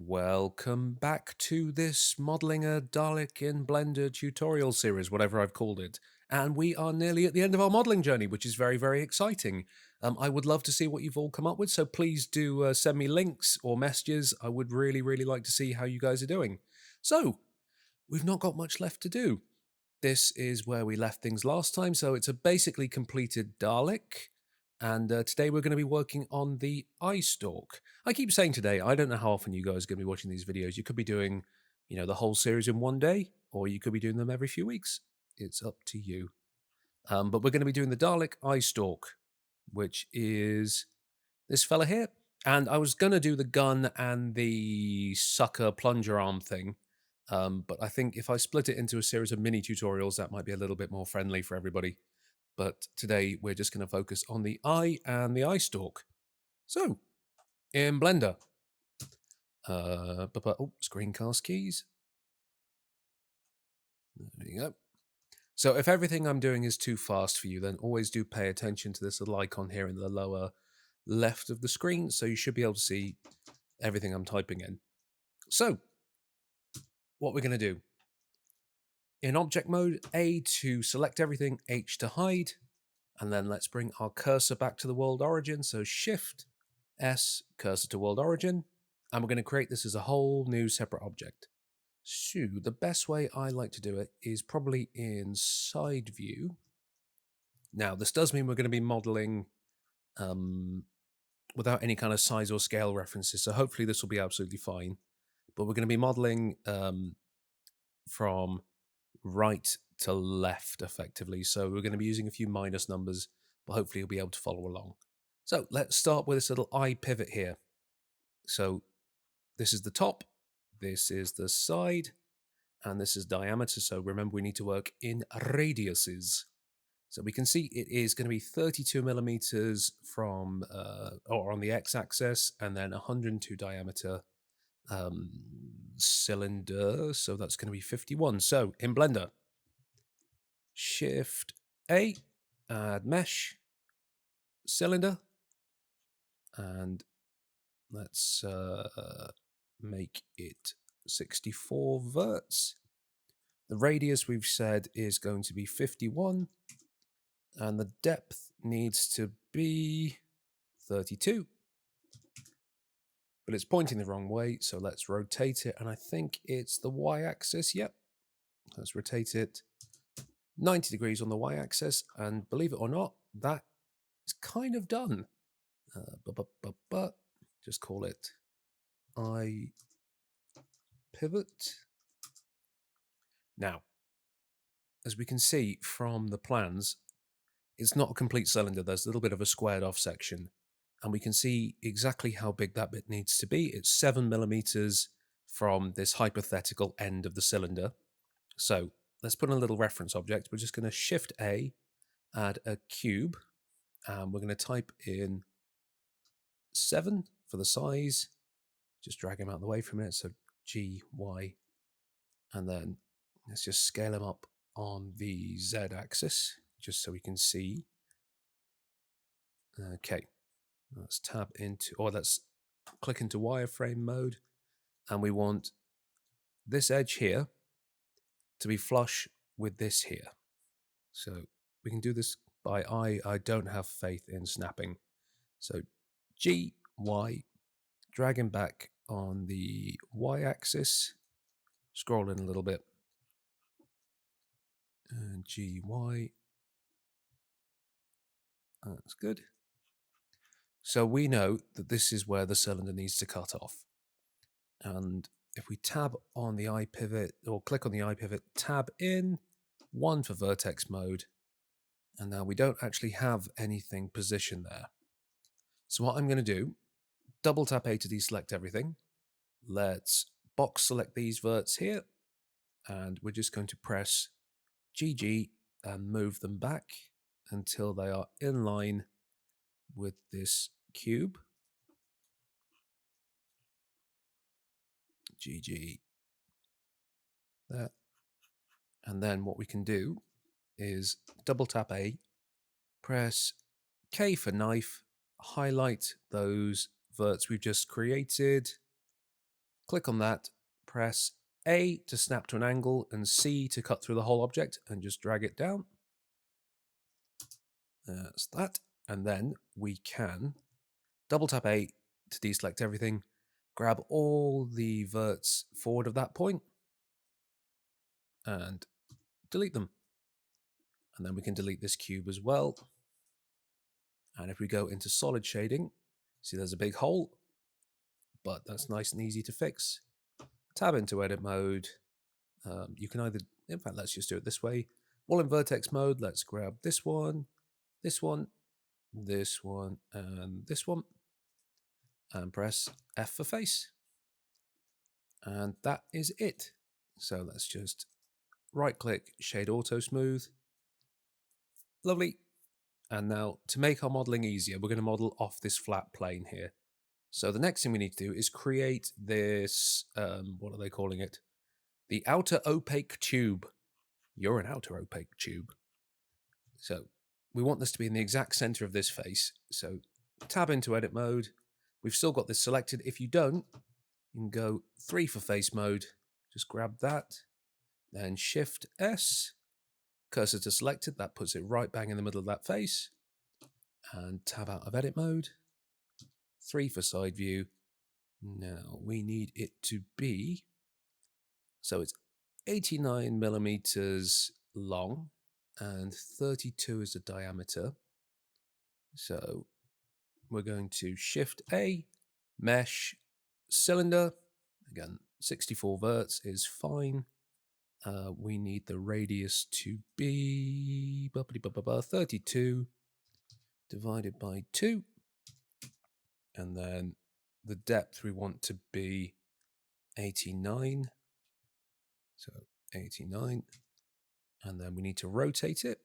Welcome back to this modeling a Dalek in Blender tutorial series, whatever I've called it. And we are nearly at the end of our modeling journey, which is very, very exciting. I would love to see what you've all come up with, so please do send me links or messages. I would really, really like to see how you guys are doing. So, we've not got much left to do. This is where we left things last time, so it's a basically completed Dalek. And today we're going to be working on the eye stalk. I keep saying today, I don't know how often you guys are going to be watching these videos. You could be doing, the whole series in one day, or you could be doing them every few weeks. It's up to you. But we're going to be doing the Dalek eye stalk, which is this fella here. And I was going to do the gun and the sucker plunger arm thing. But I think if I split it into a series of mini tutorials, that might be a little bit more friendly for everybody. But today we're just going to focus on the eye and the eye stalk. So, in Blender, screencast keys. There you go. So if everything I'm doing is too fast for you, then always do pay attention to this little icon here in the lower left of the screen, so you should be able to see everything I'm typing in. So, what we're going to do. In object mode, A to select everything, H to hide, and then let's bring our cursor back to the world origin. So Shift, S, cursor to world origin, and we're going to create this as a whole new separate object. So the best way I like to do it is probably in side view. Now, this does mean we're going to be modeling without any kind of size or scale references, so hopefully this will be absolutely fine. But we're going to be modeling from right to left effectively, so we're going to be using a few minus numbers, but hopefully you'll be able to follow along. So let's start with this little eye pivot here. So this is the top, this is the side, and this is diameter. So remember, we need to work in radiuses. So we can see it is going to be 32 millimeters from, or on the x-axis, and then 102 diameter cylinder. So that's going to be 51. So in Blender, Shift A, add mesh, cylinder, and let's make it 64 verts. The radius we've said is going to be 51, and the depth needs to be 32. But it's pointing the wrong way, so let's rotate it, and I think it's the y-axis. Yep, let's rotate it 90 degrees on the y-axis, and believe it or not, that is kind of done. Just call it eye pivot. Now, as we can see from the plans, it's not a complete cylinder. There's a little bit of a squared off section, and we can see exactly how big that bit needs to be. It's 7 millimeters from this hypothetical end of the cylinder. So let's put in a little reference object. We're just going to Shift A, add a cube, and we're going to type in 7 for the size. Just drag him out of the way for a minute. So G, Y, and then let's just scale him up on the Z axis, just so we can see. Okay, let's tab into, or let's click into wireframe mode, and we want this edge here to be flush with this here. So we can do this by eye. I don't have faith in snapping. So G, Y, drag him back on the Y axis, scroll in a little bit, and G, Y. That's good. So we know that this is where the cylinder needs to cut off. And if we tab on the eye pivot, or click on the eye pivot, tab in, 1 for vertex mode, and now we don't actually have anything positioned there. So what I'm going to do, double tap A to deselect everything. Let's box select these verts here, and we're just going to press GG and move them back until they are in line with this cube. GG. There. And then what we can do is double tap A, press K for knife, highlight those verts we've just created, Click on that, press A to snap to an angle and C to cut through the whole object, and just drag it down. That's that. And then we can double tap A to deselect everything, grab all the verts forward of that point and delete them. And then we can delete this cube as well. And if we go into solid shading, see there's a big hole, but that's nice and easy to fix. Tab into edit mode. You can either, in fact, let's just do it this way. While in vertex mode, let's grab this one, this one, this one, and this one, and press F for face. And that is it. So let's just right click, shade auto smooth. Lovely. And now to make our modeling easier, we're going to model off this flat plane here. So the next thing we need to do is create this, what are they calling it? The outer opaque tube. You're an outer opaque tube. So we want this to be in the exact center of this face. So tab into edit mode. We've still got this selected. If you don't, you can go 3 for face mode. Just grab that. Then Shift S. Cursor to selected. That puts it right bang in the middle of that face. And tab out of edit mode. 3 for side view. Now we need it to be, so it's 89 millimeters long and 32 is the diameter. So we're going to Shift A, mesh, cylinder. Again, 64 verts is fine. We need the radius to be 32 divided by 2. And then the depth we want to be 89. So 89. And then we need to rotate it.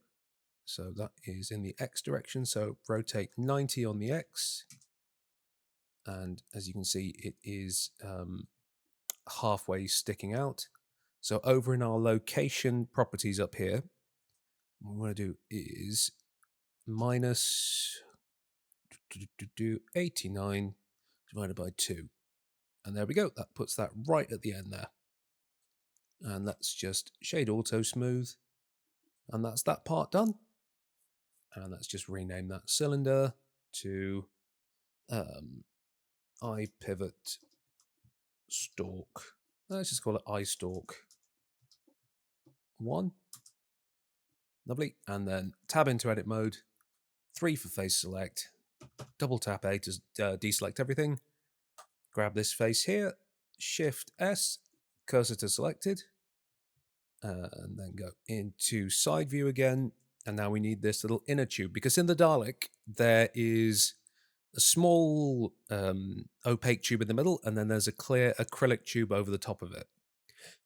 So that is in the X direction. So rotate 90 on the X. And as you can see, it is halfway sticking out. So over in our location properties up here, what we want to do is minus 89 divided by 2. And there we go. That puts that right at the end there. And let's just shade auto smooth. And that's that part done. And let's just rename that cylinder to eye pivot stalk. Let's just call it eye stalk 1. Lovely. And then tab into edit mode, 3 for face select, double tap A to deselect everything. Grab this face here, Shift S, cursor to selected, and then go into side view again. And now we need this little inner tube because in the Dalek there is a small opaque tube in the middle, and then there's a clear acrylic tube over the top of it.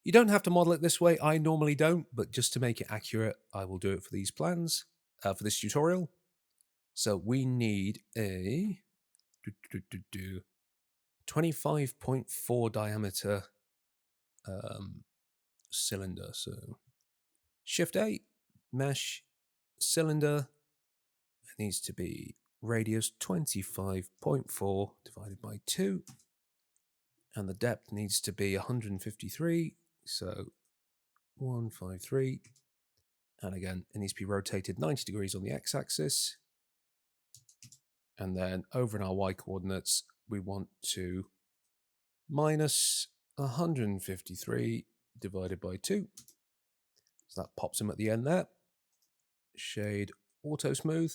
You don't have to model it this way. I normally don't, but just to make it accurate, I will do it for these plans, for this tutorial. So we need a 25.4 diameter cylinder. So Shift A, mesh, cylinder. It needs to be radius 25.4 divided by 2. And the depth needs to be 153. So 153. And again, it needs to be rotated 90 degrees on the x-axis. And then over in our y coordinates, we want to minus 153 divided by 2. So that pops them at the end there. Shade auto smooth.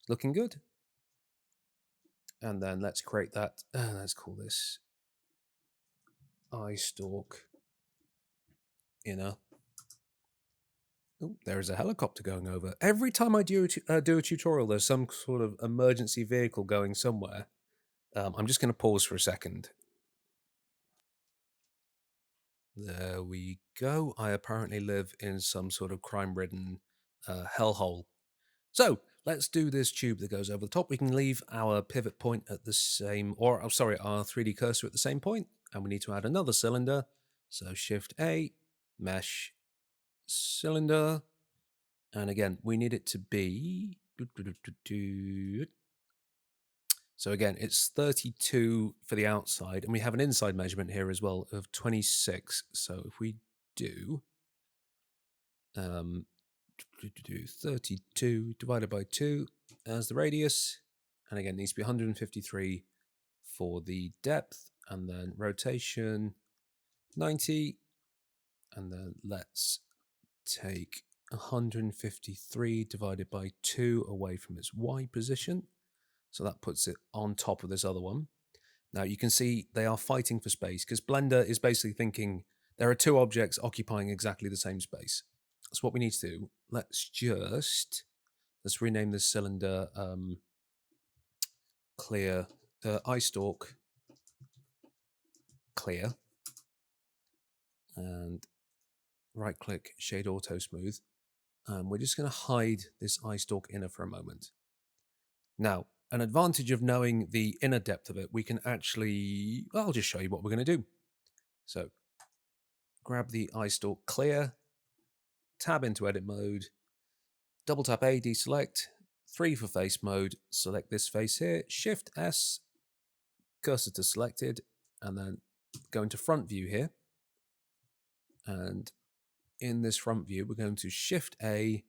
It's looking good. And then let's create that. Let's call this eye stalk inner. Oh, there is a helicopter going over. Every time I do a tutorial, there's some sort of emergency vehicle going somewhere. I'm just going to pause for a second. There we go. I apparently live in some sort of crime-ridden hellhole. So let's do this tube that goes over the top. We can leave our pivot point at the same, or oh, sorry, our 3D cursor at the same point, and we need to add another cylinder. So Shift A, mesh, cylinder, and again we need it to be So again, it's 32 for the outside, and we have an inside measurement here as well of 26. So if we do 32 divided by 2 as the radius, and again, it needs to be 153 for the depth, and then rotation 90, and then let's take 153 divided by 2 away from its Y position. So that puts it on top of this other one. Now you can see they are fighting for space because Blender is basically thinking there are two objects occupying exactly the same space. So what we need to do, let's rename this cylinder clear, eye stalk clear, and right click shade auto smooth. We're just going to hide this eye stalk inner for a moment. Now, an advantage of knowing the inner depth of it, we can actually, well, I'll just show you what we're going to do. So grab the eye stalk clear, tab into edit mode, double tap A, deselect, 3 for face mode, select this face here, Shift S, cursor to selected, and then go into front view here. And in this front view, we're going to Shift A,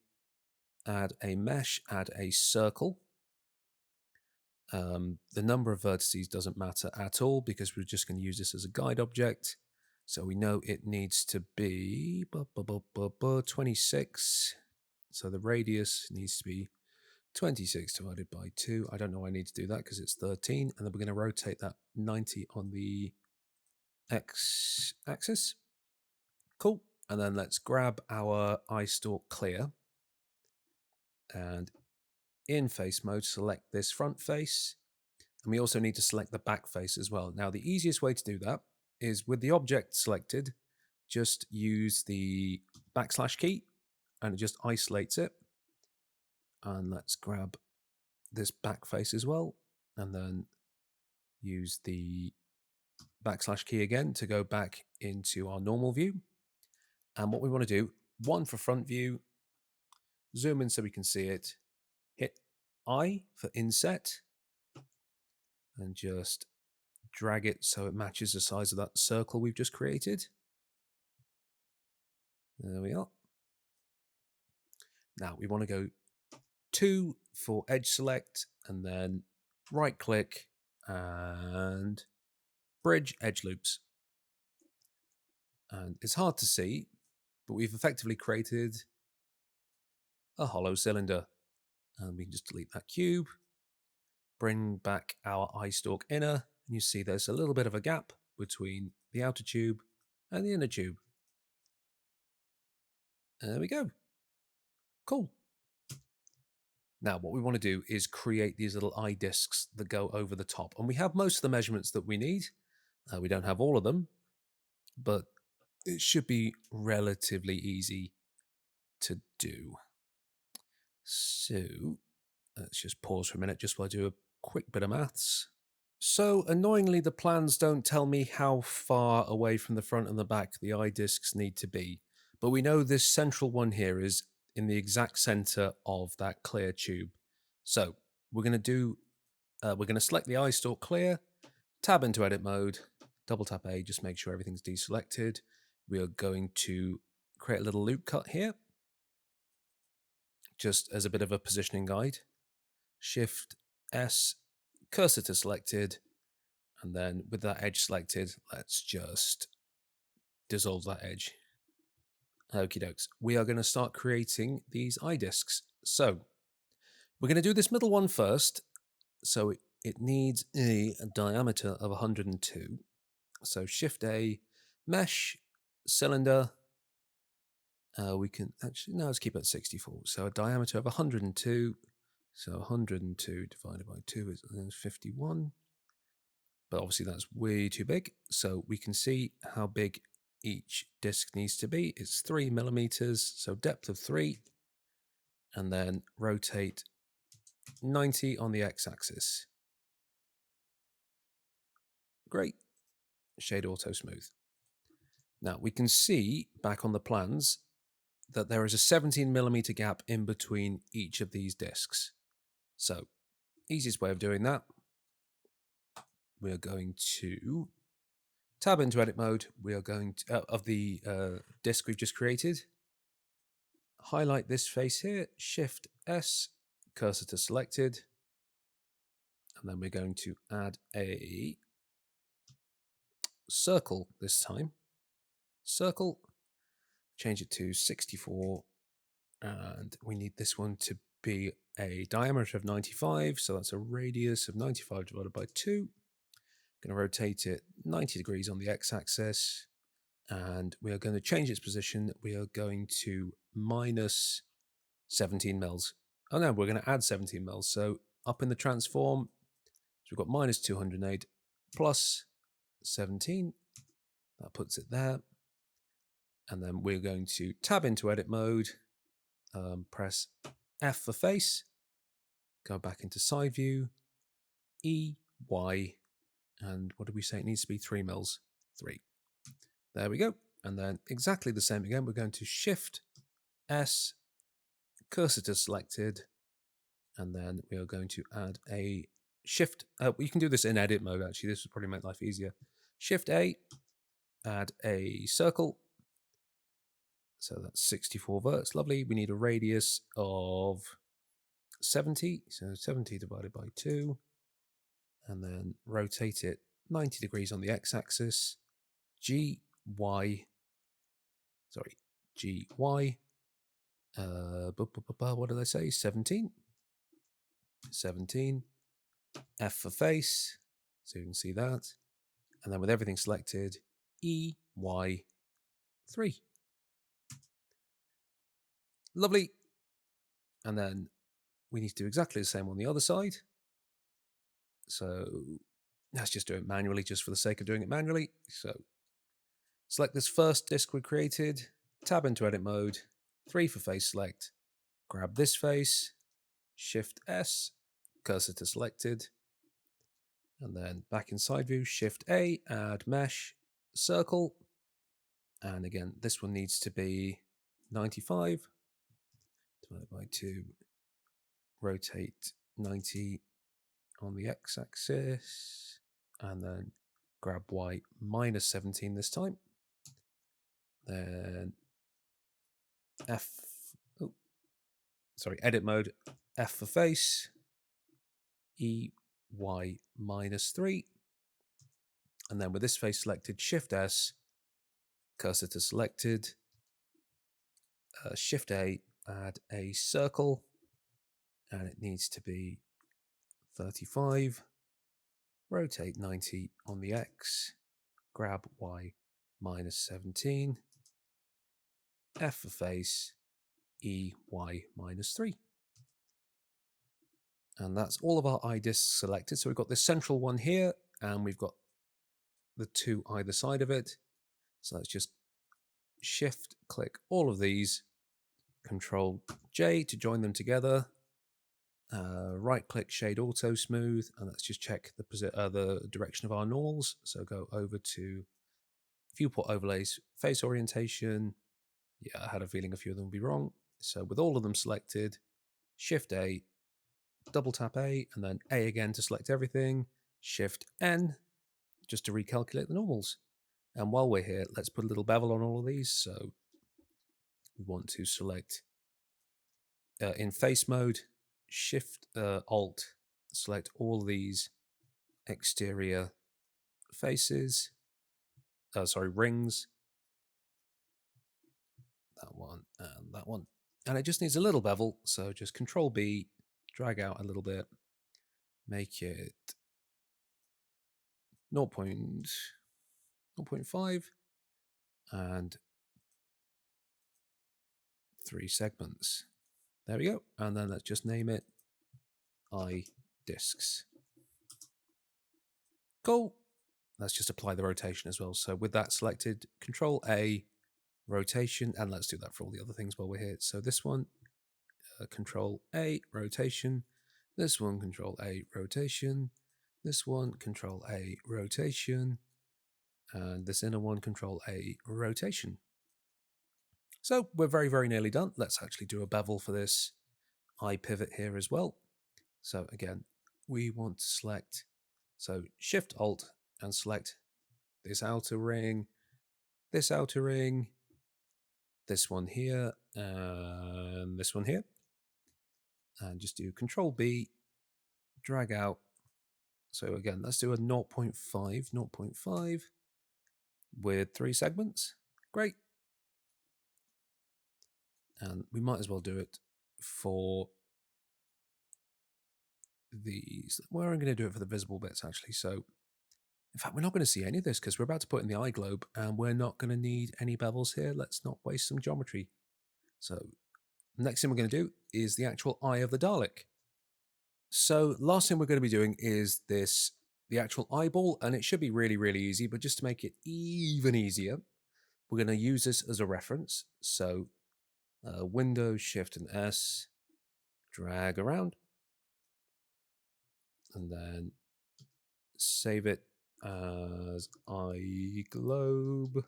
add a mesh, add a circle. The number of vertices doesn't matter at all because we're just going to use this as a guide object. So we know it needs to be 26. So the radius needs to be 26 divided by 2. I don't know why I need to do that because it's 13. And then we're going to rotate that 90 on the X axis. Cool. And then let's grab our eye stalk clear. And in face mode, select this front face. And we also need to select the back face as well. Now, the easiest way to do that is with the object selected, just use the / key and it just isolates it. And let's grab this back face as well. And then use the / key again to go back into our normal view. And what we want to do, 1 for front view, zoom in so we can see it, hit I for inset, and just drag it so it matches the size of that circle we've just created. There we are. Now we want to go 2 for edge select, and then right click and bridge edge loops. And it's hard to see, but we've effectively created a hollow cylinder. And we can just delete that cube, bring back our eye stalk inner, and you see there's a little bit of a gap between the outer tube and the inner tube. There we go. Cool. Now, what we want to do is create these little eye discs that go over the top. And we have most of the measurements that we need. We don't have all of them, but it should be relatively easy to do. So let's just pause for a minute just while I do a quick bit of maths. So annoyingly, the plans don't tell me how far away from the front and the back the eye discs need to be. But we know this central one here is in the exact center of that clear tube. So we're going to select the eye stalk clear, tab into edit mode, double tap A, just make sure everything's deselected. We are going to create a little loop cut here, just as a bit of a positioning guide. Shift S, cursor to selected, and then with that edge selected, let's just dissolve that edge. Okie dokes. We are going to start creating these eye discs. So we're going to do this middle one first. So it needs a diameter of 102. So Shift A, mesh, cylinder. We can actually, no, let's keep it at 64. So a diameter of 102. So 102 divided by 2 is 51. But obviously that's way too big. So we can see how big each disc needs to be. It's 3 millimeters, so depth of 3. And then rotate 90 on the x-axis. Great. Shade auto smooth. Now we can see back on the plans that there is a 17 millimeter gap in between each of these discs. So easiest way of doing that, we are going to tab into edit mode. We are going to, of the disk we've just created, highlight this face here, Shift S, cursor to selected, and then we're going to add a circle this time. Circle, change it to 64, and we need this one to be a diameter of 95, so that's a radius of 95 divided by 2. Going to rotate it 90 degrees on the x-axis, and we are going to change its position. We are going to minus 17 mils. Oh no, we're going to add 17 mils. So up in the transform, so we've got minus 208 plus 17. That puts it there. And then we're going to tab into edit mode, press F for face, go back into side view, E, Y, and what did we say? It needs to be 3 mils. 3. There we go. And then exactly the same again. We're going to Shift S, cursor to selected, and then we are going to add a Shift. You can do this in edit mode, actually. This would probably make life easier. Shift A, add a circle. So that's 64 verts. Lovely. We need a radius of 70. So 70 divided by 2. And then rotate it 90 degrees on the x-axis. G, Y. Sorry, G, Y. What did I say? 17. 17. F for face. So you can see that. And then with everything selected, E, Y, 3. Lovely. And then we need to do exactly the same on the other side. So let's just do it manually, just for the sake of doing it manually. So select this first disk we created, tab into edit mode, 3 for face select, grab this face, Shift S, cursor to selected, and then back in side view, Shift A, add mesh, circle, and again, this one needs to be 95 divided by 2, rotate 90 on the x-axis, and then grab Y minus 17 this time. Then edit mode, F for face, E, Y minus 3. And then with this face selected, Shift S, cursor to selected, Shift A, add a circle, and it needs to be 35, rotate 90 on the X, grab Y minus 17, F for face, E, Y minus 3. And that's all of our iDisks selected. So we've got this central one here, and we've got the 2 either side of it. So let's just Shift click all of these, Control J to join them together. Right click Shade Auto Smooth, and let's just check the direction of our nulls. So go over to Viewport Overlays, Face Orientation. Yeah, I had a feeling a few of them would be wrong. So with all of them selected, Shift A, double tap A, and then A again to select everything, Shift N, just to recalculate the normals. And while we're here, let's put a little bevel on all of these. So we want to select in face mode, Shift Alt, select all these exterior faces, rings, that one and that one. And it just needs a little bevel, so just Control B, drag out a little bit, make it 0.5 and 3 segments. There we go. And then let's just name it iDisks. Cool. Let's just apply the rotation as well. So with that selected, Control A, rotation, and let's do that for all the other things while we're here. So this one, Control A, rotation. This one, Control A, rotation. This one, Control A, rotation. And this inner one, Control A, rotation. So we're very, very nearly done. Let's actually do a bevel for this eye pivot here as well. So again, we want to select So Shift Alt and select this outer ring, this one here, and this one here. And just do Control B, drag out. So again, let's do a 0.5 with 3 segments. Great. And we might as well do it for these. Well, I'm going to do it for the visible bits actually. So in fact, we're not going to see any of this because we're about to put in the eye globe and we're not going to need any bevels here. Let's not waste some geometry. So next thing we're going to do is the actual eye of the Dalek. So last thing we're going to be doing is the actual eyeball, and it should be really, really easy, but just to make it even easier, we're going to use this as a reference. So Windows, Shift and S, drag around, and then save it as eye globe.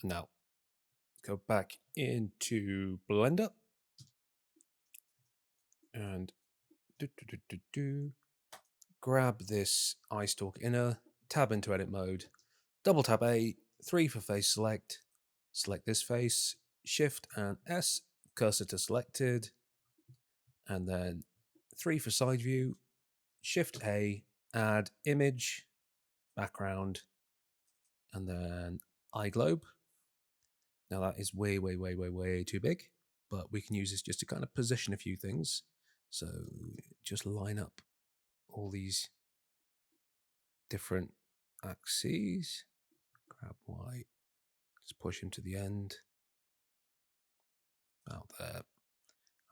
Now go back into Blender and grab this eye stalk inner, tab into edit mode, double tap A, 3 for face select, select this face, Shift and S, cursor to selected, and then 3 for side view, Shift A, add image, background, and then eye globe. Now that is way, way, way, way, way too big, but we can use this just to kind of position a few things. So just line up all these different axes, grab Y, just push him to the end, about there.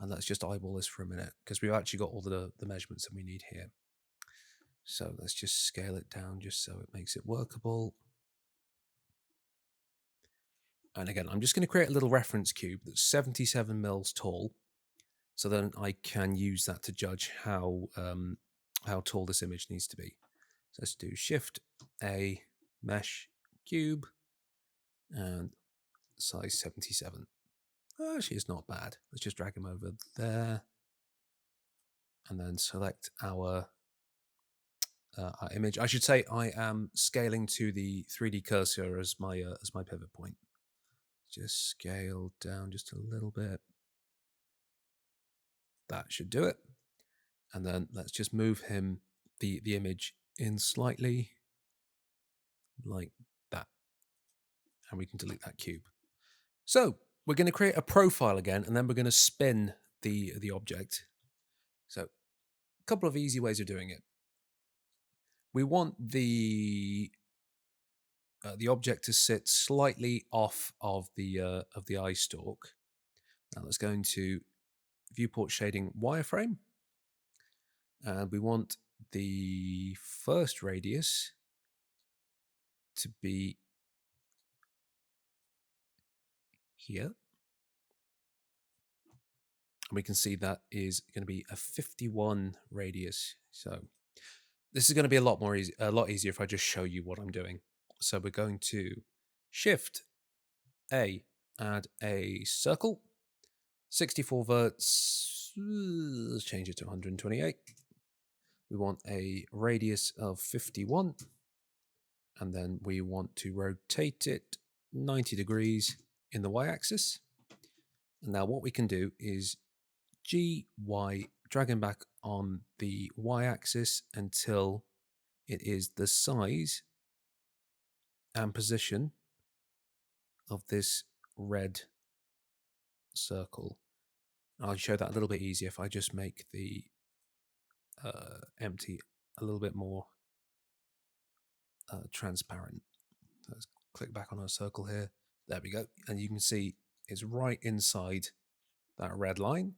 And let's just eyeball this for a minute because we've actually got all the measurements that we need here. So let's just scale it down just so it makes it workable. And again, I'm just going to create a little reference cube that's 77 mils tall. So then I can use that to judge how tall this image needs to be. So let's do Shift A, Mesh, Cube, and size 77. Actually, it's not bad. Let's just drag him over there, and then select our image. I should say I am scaling to the 3D cursor as my pivot point. Just scale down just a little bit. That should do it. And then let's just move him, the image in slightly, like that. And we can delete that cube. So we're going to create a profile again, and then we're going to spin the object. So a couple of easy ways of doing it. We want the object to sit slightly off of the eye stalk. Now let's go into viewport shading wireframe, and we want the first radius to be here. And we can see that is going to be a 51 radius. So this is going to be a lot easier if I just show you what I'm doing. So we're going to Shift A, add a circle, 64 verts, let's change it to 128. We want a radius of 51, and then we want to rotate it 90 degrees in the y-axis. And now what we can do is G, Y, dragging back on the y-axis until it is the size and position of this red circle. I'll show that a little bit easier if I just make the empty a little bit more transparent. Let's click back on our circle here. There we go. And you can see it's right inside that red line.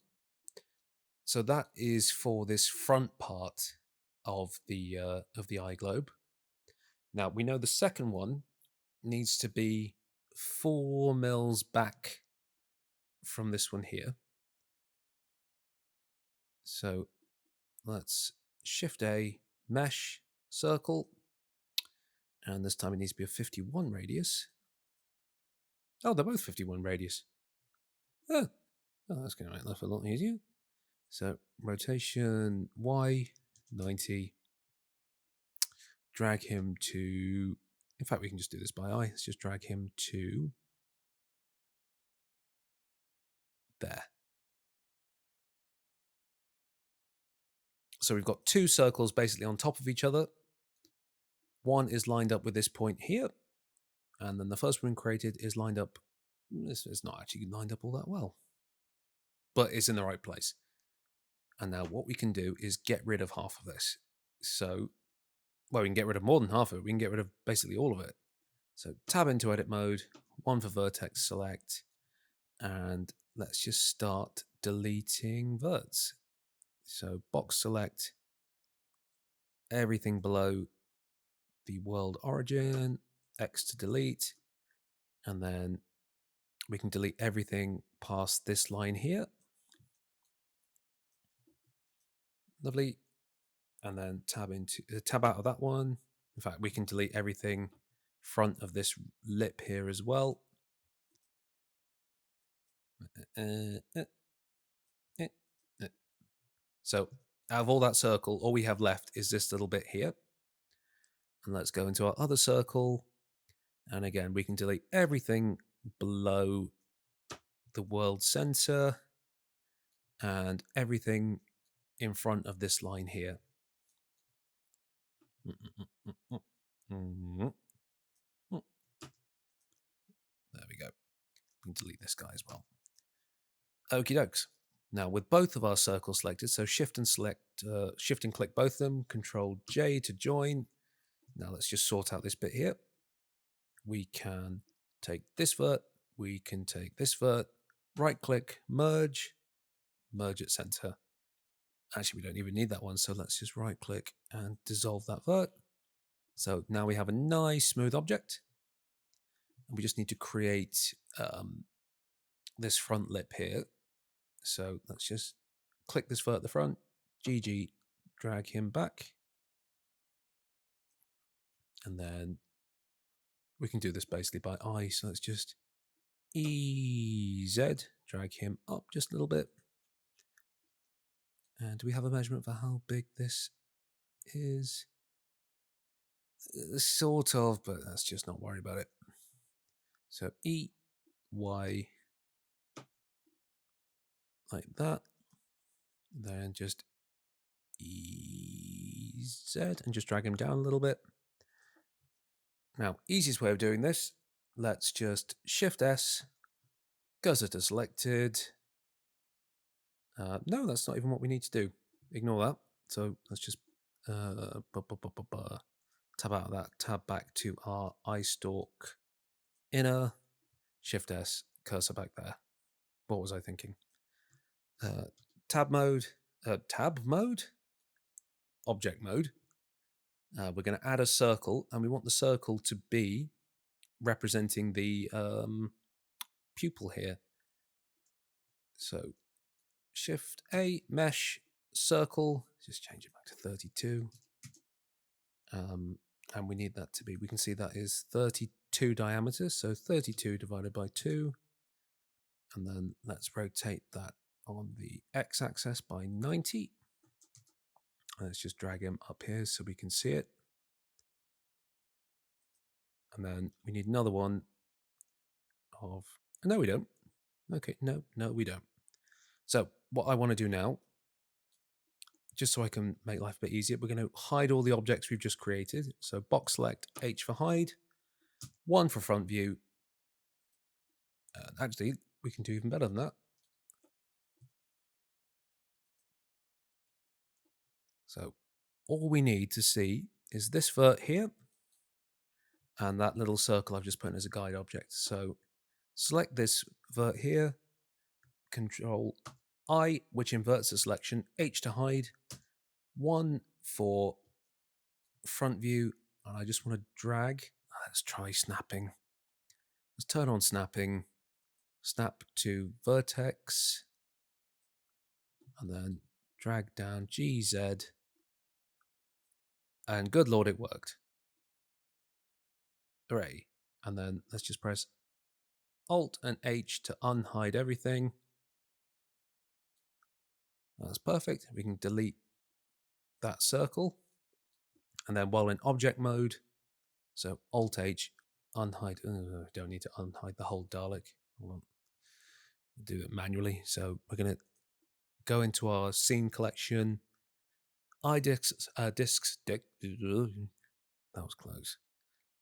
So that is for this front part of the eye globe. Now we know the second one needs to be 4 mils back from this one here. So let's Shift A, Mesh, Circle, and this time it needs to be a 51 radius. Oh, they're both 51 radius. Oh, that's going to make life a lot easier. So rotation Y, 90. Drag him to... In fact, we can just do this by eye. Let's just drag him to there. So we've got two circles basically on top of each other. One is lined up with this point here. And then the first one created is lined up. This is not actually lined up all that well, but it's in the right place. And now what we can do is get rid of half of this. So, well, we can get rid of more than half of it. We can get rid of basically all of it. So tab into edit mode, one for vertex select, and let's just start deleting verts. So box select everything below the world origin, X to delete, and then we can delete everything past this line here. Lovely. And then tab out of that one. In fact, we can delete everything front of this lip here as well. So out of all that circle, all we have left is this little bit here. And let's go into our other circle. And again, we can delete everything below the world center and everything in front of this line here. There we go. We can delete this guy as well. Okie dokes. Now with both of our circles selected, so shift and click both of them, Control J to join. Now let's just sort out this bit here. We can take this vert, we can take this vert, right click, merge at center. Actually, we don't even need that one, so let's just right click and dissolve that vert. So now we have a nice smooth object. And we just need to create this front lip here. So let's just click this vert at the front, GG, drag him back. And then we can do this basically by eye. So let's just EZ, drag him up just a little bit. And do we have a measurement for how big this is? Sort of, but let's just not worry about it. So E, Y, like that. Then just EZ and just drag him down a little bit. Now, easiest way of doing this, let's just Shift S, cursor to selected. No, that's not even what we need to do. Ignore that. So let's just tab out of that, tab back to our iStalk inner, Shift S, cursor back there. What was I thinking? Tab mode, object mode. We're going to add a circle, and we want the circle to be representing the pupil here. So Shift A, mesh, circle, just change it back to 32. And we need that to be, we can see that is 32 diameters, so 32 divided by 2. And then let's rotate that on the x-axis by 90. Let's just drag him up here so we can see it. And then we need another one of, no we don't. Okay, no, we don't. So what I want to do now, just so I can make life a bit easier, we're going to hide all the objects we've just created. So box select, H for hide, 1 for front view. Actually, we can do even better than that. So all we need to see is this vert here and that little circle I've just put in as a guide object. So select this vert here, Control I, which inverts the selection, H to hide, 1 for front view, and I just want to drag. Let's try snapping. Let's turn on snapping, snap to vertex, and then drag down GZ, and good lord, it worked. Hooray. And then let's just press Alt and H to unhide everything. That's perfect. We can delete that circle. And then while in object mode, so Alt-H, unhide. Don't need to unhide the whole Dalek. Hold on. Do it manually. So we're going to go into our scene collection, iDiscs, that was close.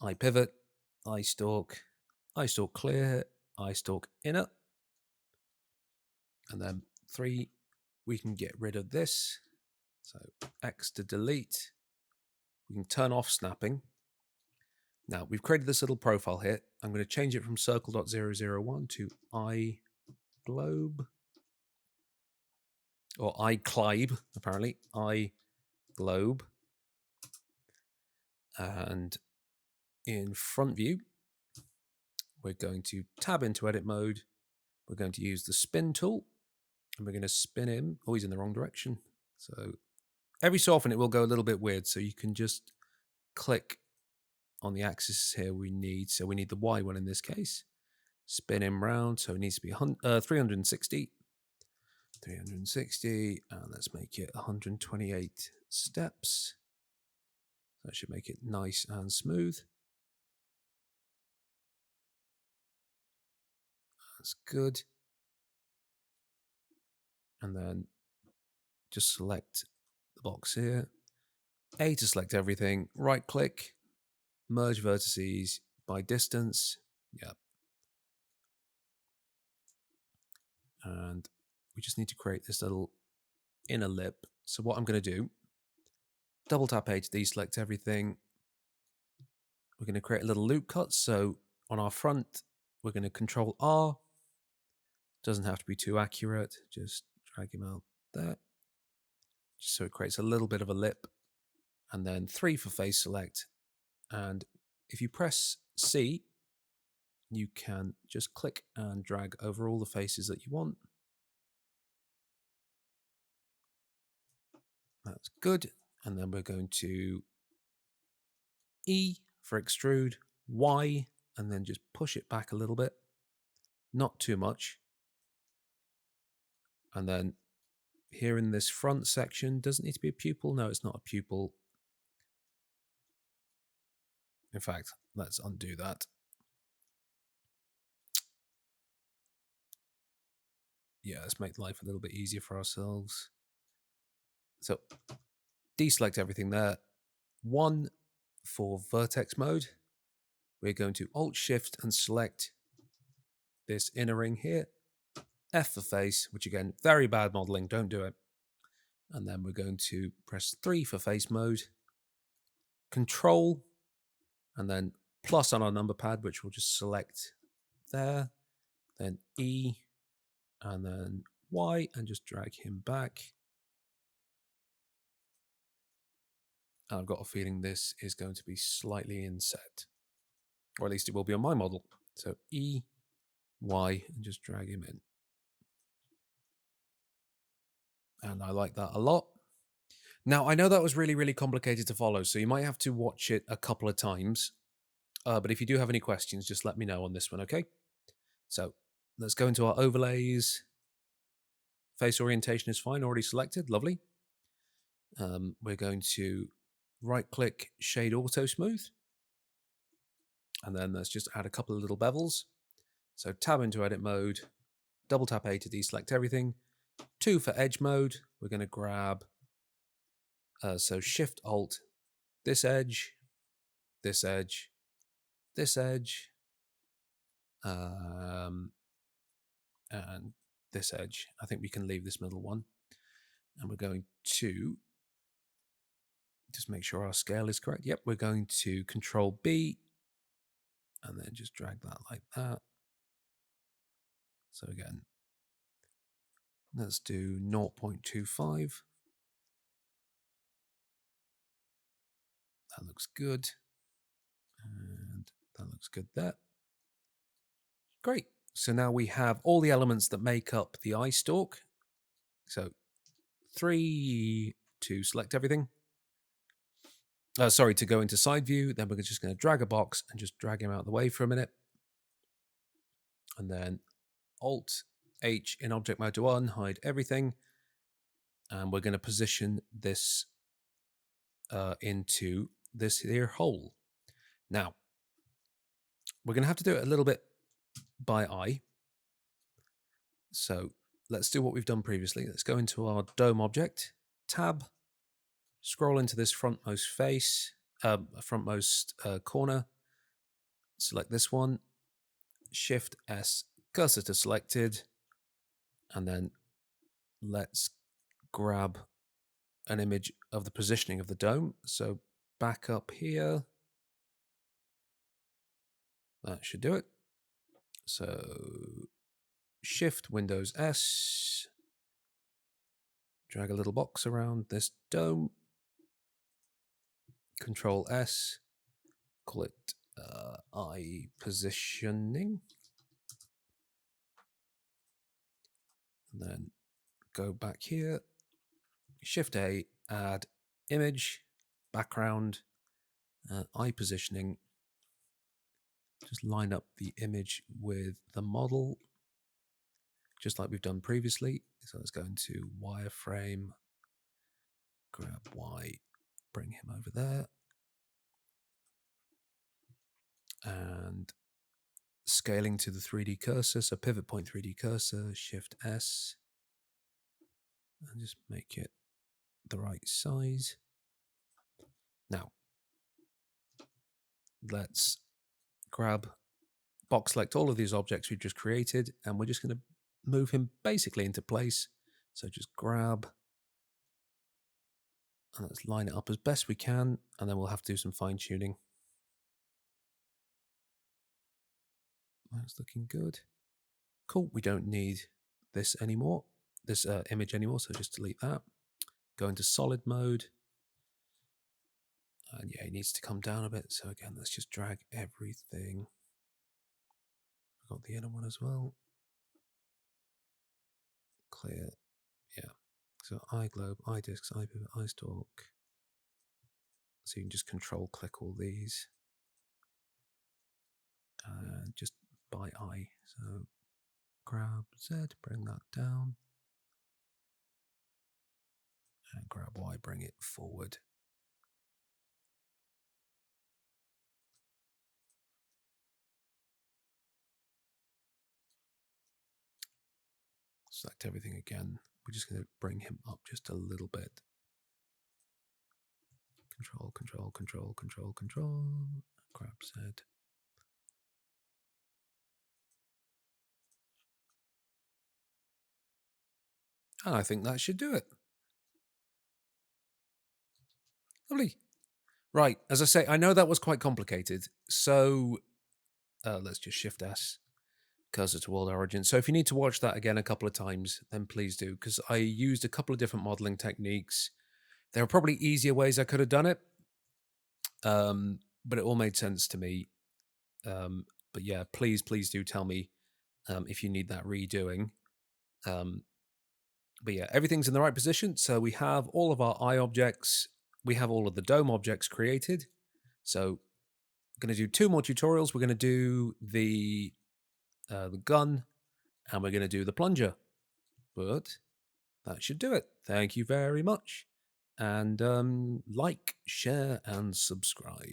iPivot, iStalk, iStalk clear, iStalk inner. And then 3, we can get rid of this. So X to delete. We can turn off snapping. Now we've created this little profile here. I'm going to change it from circle.001 to iGlobe. Or iClibe, apparently. iGlobe. And in front view, we're going to tab into edit mode. We're going to use the spin tool. And we're going to spin him. Oh, he's in the wrong direction. So every so often it will go a little bit weird. So you can just click on the axis here we need. So we need the Y one in this case. Spin him round. So it needs to be 360. 360. And let's make it 128 steps. That should make it nice and smooth. That's good. And then just select the box here. A to select everything. Right click. Merge vertices by distance. Yep. And we just need to create this little inner lip. So what I'm going to do, double tap A to deselect everything. We're going to create a little loop cut. So on our front, we're going to control R. Doesn't have to be too accurate. Just drag him out there. Just so it creates a little bit of a lip. And then 3 for face select. And if you press C, you can just click and drag over all the faces that you want. That's good. And then we're going to E for extrude, Y, and then just push it back a little bit. Not too much. And then here in this front section, doesn't need to be a pupil. No, it's not a pupil. In fact, let's undo that. Yeah, let's make life a little bit easier for ourselves. So deselect everything there. 1 for vertex mode. We're going to Alt Shift and select this inner ring here. F for face, which again, very bad modeling, don't do it. And then we're going to press 3 for face mode. Control, and then plus on our number pad, which we'll just select there. Then E, and then Y, and just drag him back. I've got a feeling this is going to be slightly inset, or at least it will be on my model. So E, Y, and just drag him in. And I like that a lot. Now, I know that was really, really complicated to follow, so you might have to watch it a couple of times. But if you do have any questions, just let me know on this one, okay? So let's go into our overlays. Face orientation is fine, already selected, lovely. We're going to right-click Shade Auto Smooth. And then let's just add a couple of little bevels. So tab into edit mode, double tap A to deselect everything. 2 for edge mode, we're going to grab, so Shift Alt, this edge, this edge, this edge, and this edge. I think we can leave this middle one. And we're going to just make sure our scale is correct. Yep, we're going to Control B and then just drag that like that. So again, let's do 0.25. That looks good. And that looks good there. Great. So now we have all the elements that make up the eye stalk. So 3 to select everything. Sorry, to go into side view. Then we're just going to drag a box and just drag him out of the way for a minute. And then Alt H in object mode to unhide everything. And we're going to position this into this here hole. Now, we're going to have to do it a little bit by eye. So let's do what we've done previously. Let's go into our dome object, tab, scroll into this frontmost face, frontmost corner, select this one, Shift S, cursor to selected, and then let's grab an image of the positioning of the dome. So back up here, that should do it. So Shift Windows S, drag a little box around this dome, Control S, call it eye positioning, and then go back here, Shift A, add image, background, eye positioning. Just line up the image with the model, just like we've done previously. So let's go into wireframe, grab Y, bring him over there, and scaling to the 3D cursor, so pivot point 3D cursor, Shift S, and just make it the right size. Now, let's grab, box select all of these objects we've just created, and we're just going to move him basically into place. So just grab, and let's line it up as best we can, and then we'll have to do some fine tuning. That's looking good. Cool, we don't need this anymore, this image anymore, so just delete that. Go into solid mode. And yeah, it needs to come down a bit. So again, let's just drag everything. I've got the inner one as well. Clear, yeah. So eye globe, eye discs, eye pivot, eye stalk. So you can just control click all these. Just by eye. So grab Z, bring that down. And grab Y, bring it forward. Select everything again. We're just going to bring him up just a little bit. Control, control, control, control, control. Grab Z. And I think that should do it. Lovely. Right, as I say, I know that was quite complicated. So let's just Shift S, cursor to world origin. So if you need to watch that again a couple of times, then please do, because I used a couple of different modeling techniques. There are probably easier ways I could have done it, but it all made sense to me. But yeah, please do tell me if you need that redoing. But yeah, everything's in the right position. So we have all of our eye objects. We have all of the dome objects created. So we're going to do 2 more tutorials. We're going to do the gun, and we're going to do the plunger. But that should do it. Thank you very much. And like, share, and subscribe.